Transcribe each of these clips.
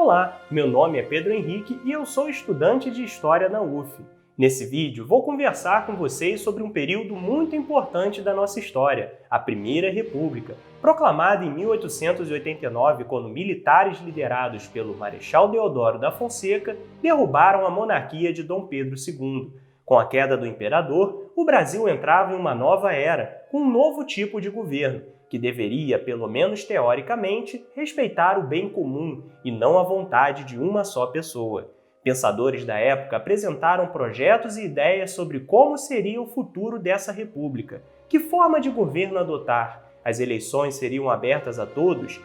Olá, meu nome é Pedro Henrique e eu sou estudante de História na UF. Nesse vídeo, vou conversar com vocês sobre um período muito importante da nossa história, a Primeira República, proclamada em 1889 quando militares liderados pelo Marechal Deodoro da Fonseca derrubaram a monarquia de Dom Pedro II. Com a queda do imperador, o Brasil entrava em uma nova era, com um novo tipo de governo, que deveria, pelo menos teoricamente, respeitar o bem comum e não a vontade de uma só pessoa. Pensadores da época apresentaram projetos e ideias sobre como seria o futuro dessa república, que forma de governo adotar, as eleições seriam abertas a todos.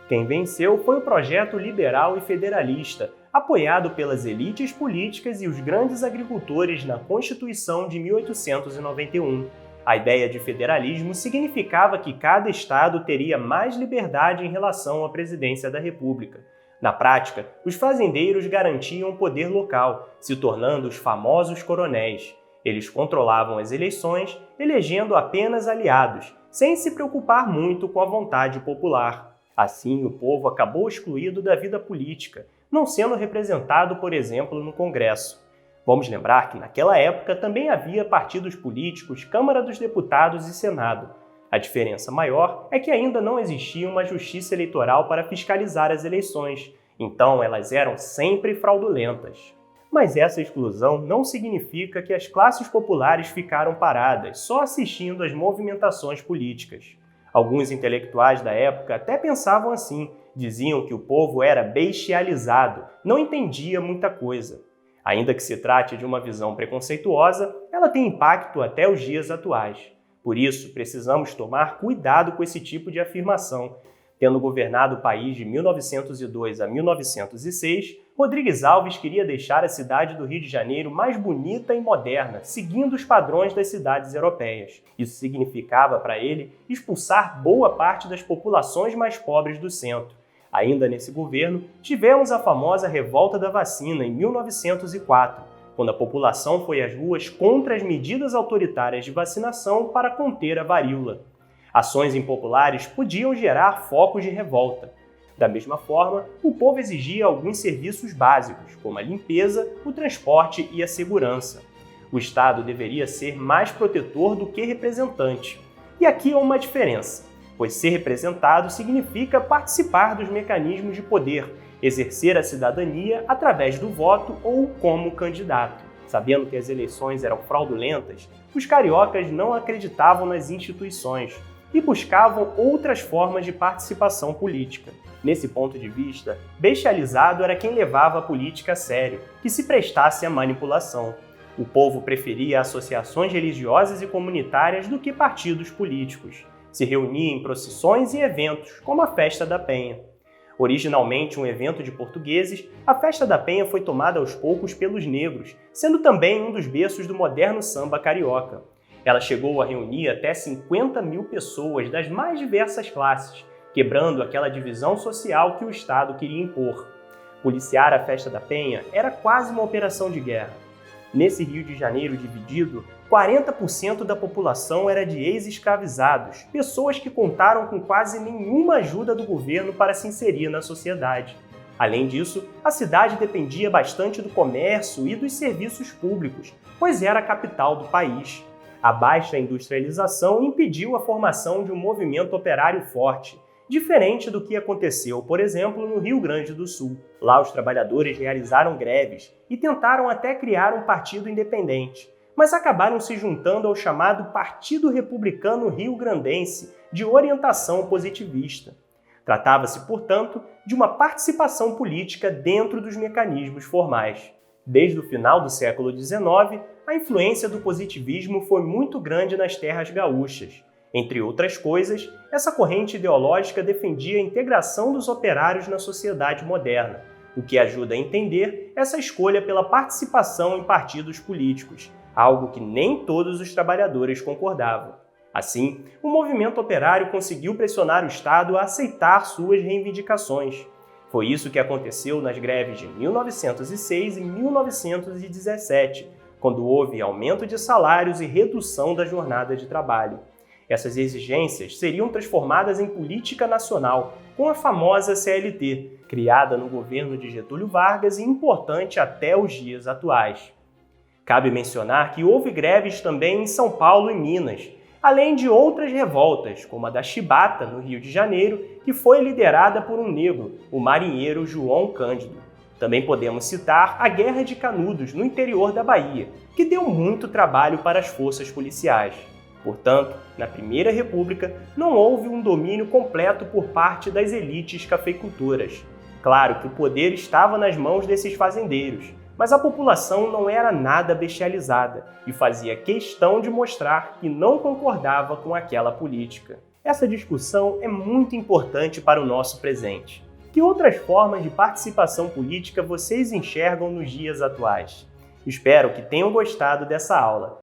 Quem venceu foi o projeto liberal e federalista, apoiado pelas elites políticas e os grandes agricultores na Constituição de 1891. A ideia de federalismo significava que cada estado teria mais liberdade em relação à presidência da República. Na prática, os fazendeiros garantiam o poder local, se tornando os famosos coronéis. Eles controlavam as eleições, elegendo apenas aliados, sem se preocupar muito com a vontade popular. Assim, o povo acabou excluído da vida política, não sendo representado, por exemplo, no Congresso. Vamos lembrar que naquela época também havia partidos políticos, Câmara dos Deputados e Senado. A diferença maior é que ainda não existia uma justiça eleitoral para fiscalizar as eleições, então elas eram sempre fraudulentas. Mas essa exclusão não significa que as classes populares ficaram paradas, só assistindo às movimentações políticas. Alguns intelectuais da época até pensavam assim, diziam que o povo era bestializado, não entendia muita coisa. Ainda que se trate de uma visão preconceituosa, ela tem impacto até os dias atuais. Por isso, precisamos tomar cuidado com esse tipo de afirmação. Tendo governado o país de 1902 a 1906, Rodrigues Alves queria deixar a cidade do Rio de Janeiro mais bonita e moderna, seguindo os padrões das cidades europeias. Isso significava para ele expulsar boa parte das populações mais pobres do centro. Ainda nesse governo, tivemos a famosa Revolta da Vacina em 1904, quando a população foi às ruas contra as medidas autoritárias de vacinação para conter a varíola. Ações impopulares podiam gerar focos de revolta. Da mesma forma, o povo exigia alguns serviços básicos, como a limpeza, o transporte e a segurança. O Estado deveria ser mais protetor do que representante. E aqui há uma diferença, pois ser representado significa participar dos mecanismos de poder, exercer a cidadania através do voto ou como candidato. Sabendo que as eleições eram fraudulentas, os cariocas não acreditavam nas instituições e buscavam outras formas de participação política. Nesse ponto de vista, bestializado era quem levava a política a sério, que se prestasse à manipulação. O povo preferia associações religiosas e comunitárias do que partidos políticos. Se reunia em procissões e eventos, como a Festa da Penha. Originalmente um evento de portugueses, a Festa da Penha foi tomada aos poucos pelos negros, sendo também um dos berços do moderno samba carioca. Ela chegou a reunir até 50 mil pessoas das mais diversas classes, quebrando aquela divisão social que o Estado queria impor. Policiar a Festa da Penha era quase uma operação de guerra. Nesse Rio de Janeiro dividido, 40% da população era de ex-escravizados, pessoas que contaram com quase nenhuma ajuda do governo para se inserir na sociedade. Além disso, a cidade dependia bastante do comércio e dos serviços públicos, pois era a capital do país. A baixa industrialização impediu a formação de um movimento operário forte, diferente do que aconteceu, por exemplo, no Rio Grande do Sul. Lá os trabalhadores realizaram greves e tentaram até criar um partido independente, mas acabaram se juntando ao chamado Partido Republicano Rio-Grandense, de orientação positivista. Tratava-se, portanto, de uma participação política dentro dos mecanismos formais. Desde o final do século XIX, a influência do positivismo foi muito grande nas terras gaúchas. Entre outras coisas, essa corrente ideológica defendia a integração dos operários na sociedade moderna, o que ajuda a entender essa escolha pela participação em partidos políticos, algo que nem todos os trabalhadores concordavam. Assim, o movimento operário conseguiu pressionar o Estado a aceitar suas reivindicações. Foi isso que aconteceu nas greves de 1906 e 1917, quando houve aumento de salários e redução da jornada de trabalho. Essas exigências seriam transformadas em política nacional, com a famosa CLT, criada no governo de Getúlio Vargas e importante até os dias atuais. Cabe mencionar que houve greves também em São Paulo e Minas, além de outras revoltas, como a da Chibata, no Rio de Janeiro, que foi liderada por um negro, o marinheiro João Cândido. Também podemos citar a Guerra de Canudos, no interior da Bahia, que deu muito trabalho para as forças policiais. Portanto, na Primeira República, não houve um domínio completo por parte das elites cafeicultoras. Claro que o poder estava nas mãos desses fazendeiros, mas a população não era nada bestializada e fazia questão de mostrar que não concordava com aquela política. Essa discussão é muito importante para o nosso presente. Que outras formas de participação política vocês enxergam nos dias atuais? Espero que tenham gostado dessa aula.